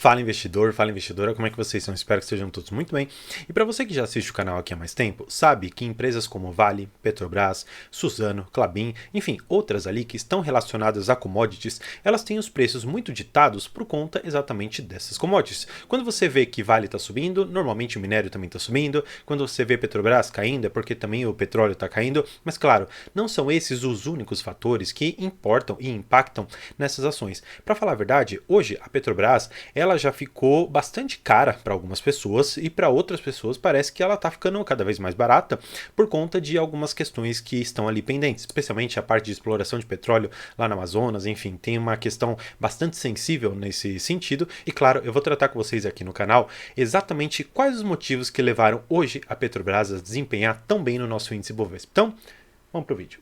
Fala investidor, fala investidora, como é que vocês estão? Espero que estejam todos muito bem. E para você que já assiste o canal aqui há mais tempo, sabe que empresas como Vale, Petrobras, Suzano, Klabin, enfim, outras ali que estão relacionadas a commodities, elas têm os preços muito ditados por conta exatamente dessas commodities. Quando você vê que Vale está subindo, normalmente o minério também está subindo. Quando você vê Petrobras caindo, é porque também o petróleo está caindo. Mas claro, não são esses os únicos fatores que importam e impactam nessas ações. Para falar a verdade, hoje a Petrobras, ela já ficou bastante cara para algumas pessoas e para outras pessoas parece que ela está ficando cada vez mais barata por conta de algumas questões que estão ali pendentes, especialmente a parte de exploração de petróleo lá no Amazonas, enfim, tem uma questão bastante sensível nesse sentido e claro, eu vou tratar com vocês aqui no canal exatamente quais os motivos que levaram hoje a Petrobras a desempenhar tão bem no nosso índice Bovespa. Então, vamos para o vídeo.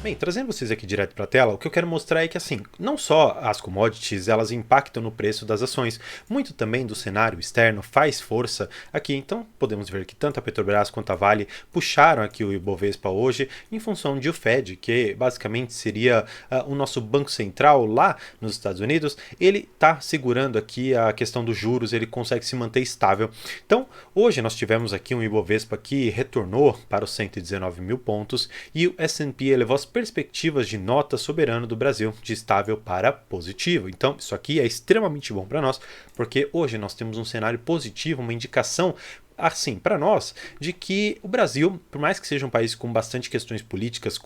Bem, trazendo vocês aqui direto para a tela, o que eu quero mostrar é que assim, não só as commodities elas impactam no preço das ações, muito também do cenário externo faz força aqui. Então podemos ver que tanto a Petrobras quanto a Vale puxaram aqui o Ibovespa hoje em função de o Fed, que basicamente seria o nosso banco central lá nos Estados Unidos, ele está segurando aqui a questão dos juros, ele consegue se manter estável. Então hoje nós tivemos aqui um Ibovespa que retornou para os 119 mil pontos e o S&P elevou as perspectivas de nota soberana do Brasil de estável para positivo. Então isso aqui é extremamente bom para nós, porque hoje nós temos um cenário positivo, uma indicação assim, para nós, de que o Brasil, por mais que seja um país com bastante questões políticas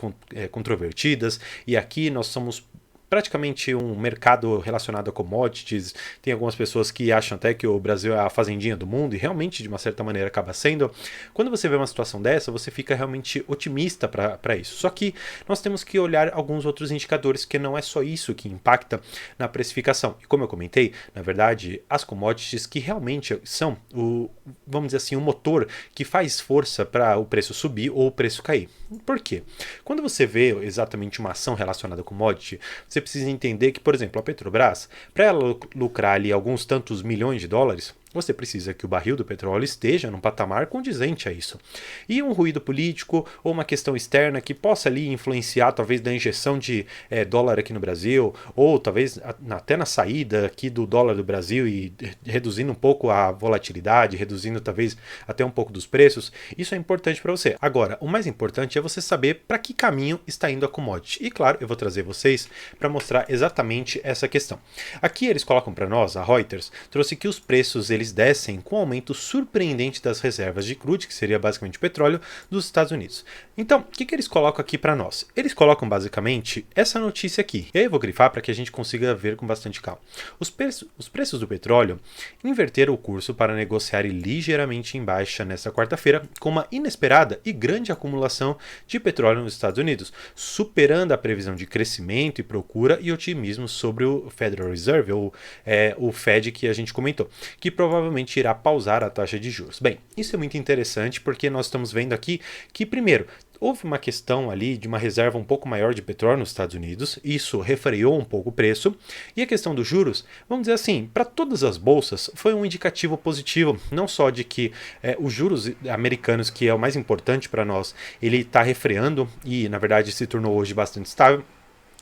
controvertidas, e aqui nós somos praticamente um mercado relacionado a commodities, tem algumas pessoas que acham até que o Brasil é a fazendinha do mundo, e realmente, de uma certa maneira, acaba sendo. Quando você vê uma situação dessa, você fica realmente otimista para isso. Só que nós temos que olhar alguns outros indicadores, que não é só isso que impacta na precificação. E como eu comentei, na verdade, as commodities que realmente são o, vamos dizer assim, o motor que faz força para o preço subir ou o preço cair. Por quê? Quando você vê exatamente uma ação relacionada a commodity, você precisa entender que, por exemplo, a Petrobras, para ela lucrar ali alguns tantos milhões de dólares, você precisa que o barril do petróleo esteja num patamar condizente a isso. E um ruído político ou uma questão externa que possa ali influenciar talvez da injeção de dólar aqui no Brasil, ou talvez até na saída aqui do dólar do Brasil e reduzindo um pouco a volatilidade, reduzindo talvez até um pouco dos preços, isso é importante para você. Agora, o mais importante é você saber para que caminho está indo a commodity. E claro, eu vou trazer vocês para mostrar exatamente essa questão. Aqui eles colocam para nós, a Reuters, trouxe que os preços eles descem com um aumento surpreendente das reservas de crude, que seria basicamente petróleo, dos Estados Unidos. Então, o que eles colocam aqui para nós? Eles colocam basicamente essa notícia aqui. E aí eu vou grifar para que a gente consiga ver com bastante calma. Os preços do petróleo inverteram o curso para negociar ligeiramente em baixa nesta quarta-feira, com uma inesperada e grande acumulação de petróleo nos Estados Unidos, superando a previsão de crescimento e procura e otimismo sobre o Federal Reserve, ou o Fed que a gente comentou, que provavelmente irá pausar a taxa de juros. Bem, isso é muito interessante porque nós estamos vendo aqui que, primeiro, houve uma questão ali de uma reserva um pouco maior de petróleo nos Estados Unidos, isso refreou um pouco o preço, e a questão dos juros, vamos dizer assim, para todas as bolsas foi um indicativo positivo, não só de que os juros americanos, que é o mais importante para nós, ele está refreando e na verdade se tornou hoje bastante estável,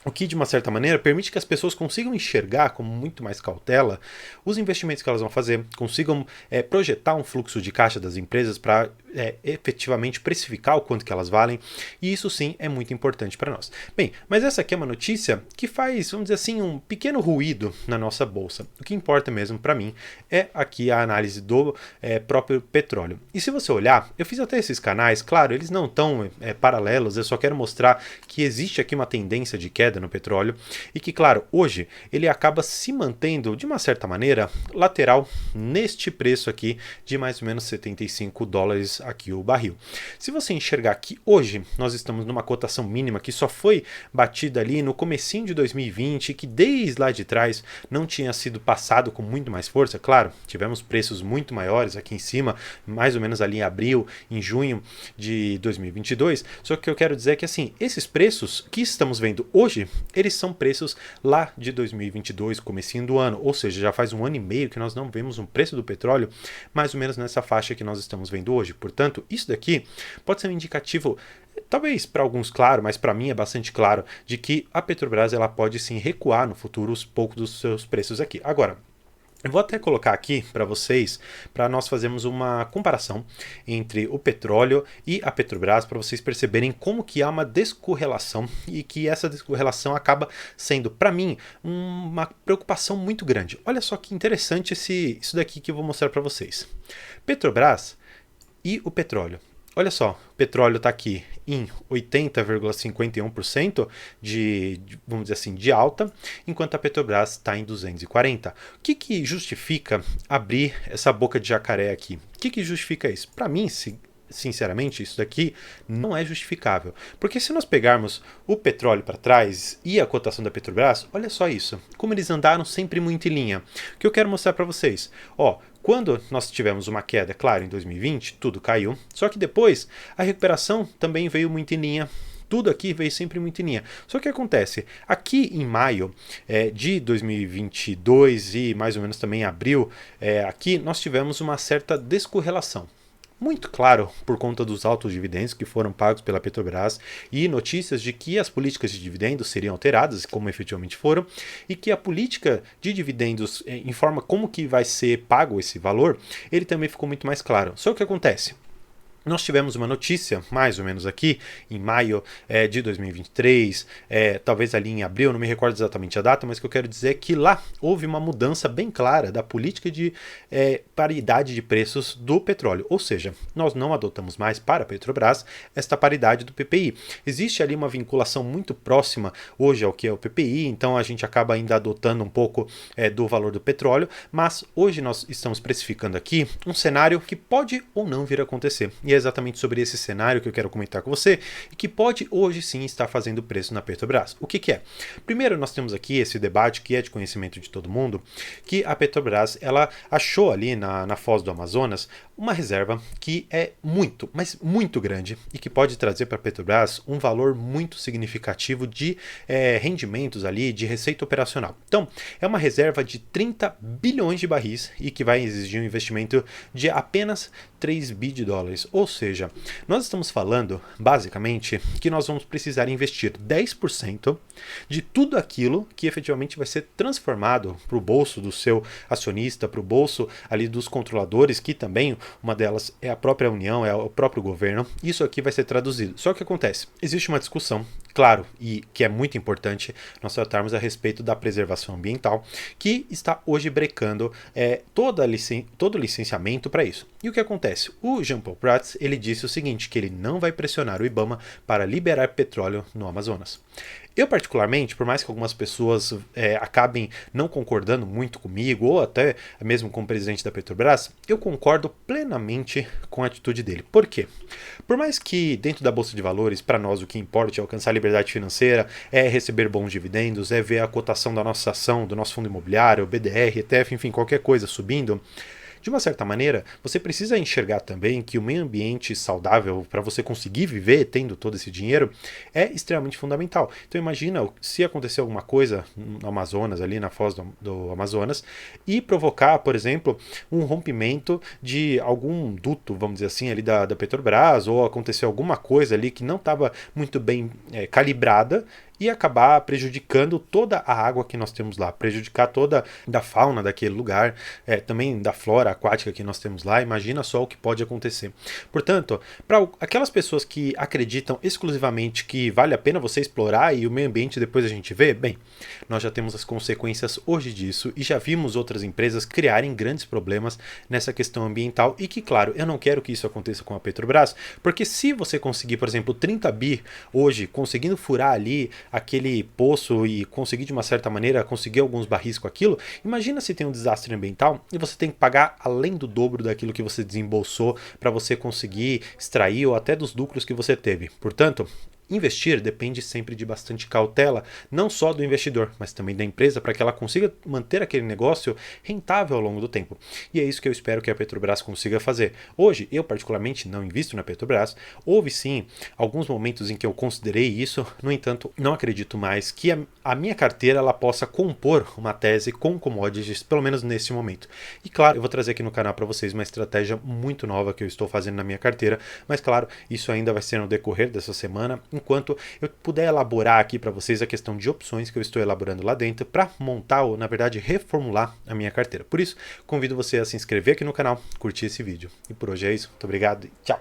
o que, de uma certa maneira, permite que as pessoas consigam enxergar com muito mais cautela os investimentos que elas vão fazer, consigam projetar um fluxo de caixa das empresas para efetivamente precificar o quanto que elas valem, e isso sim é muito importante para nós. Bem, mas essa aqui é uma notícia que faz, vamos dizer assim, um pequeno ruído na nossa bolsa. O que importa mesmo para mim é aqui a análise do próprio petróleo. E se você olhar, eu fiz até esses canais, claro, eles não estão paralelos, eu só quero mostrar que existe aqui uma tendência de queda no petróleo e que, claro, hoje ele acaba se mantendo de uma certa maneira lateral neste preço aqui de mais ou menos 75 dólares aqui o barril. Se você enxergar que hoje nós estamos numa cotação mínima que só foi batida ali no comecinho de 2020, que desde lá de trás não tinha sido passado com muito mais força, claro, tivemos preços muito maiores aqui em cima, mais ou menos ali em abril, em junho de 2022, só que eu quero dizer que assim, esses preços que estamos vendo hoje, eles são preços lá de 2022, comecinho do ano, ou seja, já faz um ano e meio que nós não vemos um preço do petróleo mais ou menos nessa faixa que nós estamos vendo hoje. Portanto, isso daqui pode ser um indicativo talvez para alguns claro, mas para mim é bastante claro, de que a Petrobras ela pode sim recuar no futuro um pouco dos seus preços aqui. Agora, eu vou até colocar aqui para vocês, para nós fazermos uma comparação entre o petróleo e a Petrobras, para vocês perceberem como que há uma descorrelação e que essa descorrelação acaba sendo, para mim, uma preocupação muito grande. Olha só que interessante isso daqui que eu vou mostrar para vocês. Petrobras e o petróleo. Olha só, o petróleo está aqui em 80,51% vamos dizer assim, de alta, enquanto a Petrobras está em 240. O que justifica abrir essa boca de jacaré aqui? O que justifica isso? Para mim, sinceramente, isso daqui não é justificável. Porque se nós pegarmos o petróleo para trás e a cotação da Petrobras, olha só isso, como eles andaram sempre muito em linha. O que eu quero mostrar para vocês, quando nós tivemos uma queda, claro, em 2020, tudo caiu, só que depois a recuperação também veio muito em linha. Tudo aqui veio sempre muito em linha. Só que acontece, aqui em maio de 2022 e mais ou menos também em abril, aqui nós tivemos uma certa descorrelação. Muito claro, por conta dos altos dividendos que foram pagos pela Petrobras e notícias de que as políticas de dividendos seriam alteradas, como efetivamente foram, e que a política de dividendos informa como que vai ser pago esse valor, ele também ficou muito mais claro. Só que o que acontece? Nós tivemos uma notícia, mais ou menos aqui, em maio de 2023, talvez ali em abril, não me recordo exatamente a data, mas o que eu quero dizer é que lá houve uma mudança bem clara da política de paridade de preços do petróleo. Ou seja, nós não adotamos mais para a Petrobras esta paridade do PPI. Existe ali uma vinculação muito próxima hoje ao que é o PPI, então a gente acaba ainda adotando um pouco do valor do petróleo, mas hoje nós estamos precificando aqui um cenário que pode ou não vir a acontecer. E é exatamente sobre esse cenário que eu quero comentar com você e que pode hoje sim estar fazendo preço na Petrobras. O que é? Primeiro nós temos aqui esse debate que é de conhecimento de todo mundo, que a Petrobras ela achou ali na Foz do Amazonas uma reserva que é muito, mas muito grande e que pode trazer para a Petrobras um valor muito significativo de rendimentos ali, de receita operacional. Então, é uma reserva de 30 bilhões de barris e que vai exigir um investimento de apenas 3 bi de dólares. Ou seja, nós estamos falando, basicamente, que nós vamos precisar investir 10% de tudo aquilo que efetivamente vai ser transformado para o bolso do seu acionista, para o bolso ali dos controladores, que também uma delas é a própria União, é o próprio governo. Isso aqui vai ser traduzido. Só que acontece, existe uma discussão, claro, e que é muito importante nós tratarmos a respeito da preservação ambiental, que está hoje brecando todo o licenciamento para isso. E o que acontece? O Jean Paul Prats, ele disse o seguinte, que ele não vai pressionar o IBAMA para liberar petróleo no Amazonas. Eu particularmente, por mais que algumas pessoas acabem não concordando muito comigo, ou até mesmo com o presidente da Petrobras, eu concordo plenamente com a atitude dele. Por quê? Por mais que dentro da Bolsa de Valores, para nós o que importa é alcançar a liberdade financeira, é receber bons dividendos, é ver a cotação da nossa ação, do nosso fundo imobiliário, o BDR, ETF, enfim, qualquer coisa subindo, de uma certa maneira, você precisa enxergar também que o meio ambiente saudável para você conseguir viver tendo todo esse dinheiro é extremamente fundamental. Então imagina se acontecer alguma coisa no Amazonas, ali na foz do Amazonas, e provocar, por exemplo, um rompimento de algum duto, vamos dizer assim, ali da Petrobras, ou acontecer alguma coisa ali que não estava muito bem calibrada, e acabar prejudicando toda a água que nós temos lá, prejudicar toda a fauna daquele lugar, também da flora aquática que nós temos lá. Imagina só o que pode acontecer. Portanto, para aquelas pessoas que acreditam exclusivamente que vale a pena você explorar e o meio ambiente depois a gente vê, bem, nós já temos as consequências hoje disso e já vimos outras empresas criarem grandes problemas nessa questão ambiental e que, claro, eu não quero que isso aconteça com a Petrobras, porque se você conseguir, por exemplo, 30 bi hoje, conseguindo furar ali aquele poço e conseguir de uma certa maneira conseguir alguns barris com aquilo, imagina se tem um desastre ambiental e você tem que pagar além do dobro daquilo que você desembolsou para você conseguir extrair ou até dos lucros que você teve. Portanto, investir depende sempre de bastante cautela, não só do investidor, mas também da empresa, para que ela consiga manter aquele negócio rentável ao longo do tempo. E é isso que eu espero que a Petrobras consiga fazer. Hoje, eu particularmente não invisto na Petrobras. Houve sim alguns momentos em que eu considerei isso, no entanto, não acredito mais que a minha carteira ela possa compor uma tese com commodities, pelo menos nesse momento. E claro, eu vou trazer aqui no canal para vocês uma estratégia muito nova que eu estou fazendo na minha carteira, mas claro, isso ainda vai ser no decorrer dessa semana, enquanto eu puder elaborar aqui para vocês a questão de opções que eu estou elaborando lá dentro para montar ou, na verdade, reformular a minha carteira. Por isso, convido você a se inscrever aqui no canal, curtir esse vídeo. E por hoje é isso. Muito obrigado e tchau!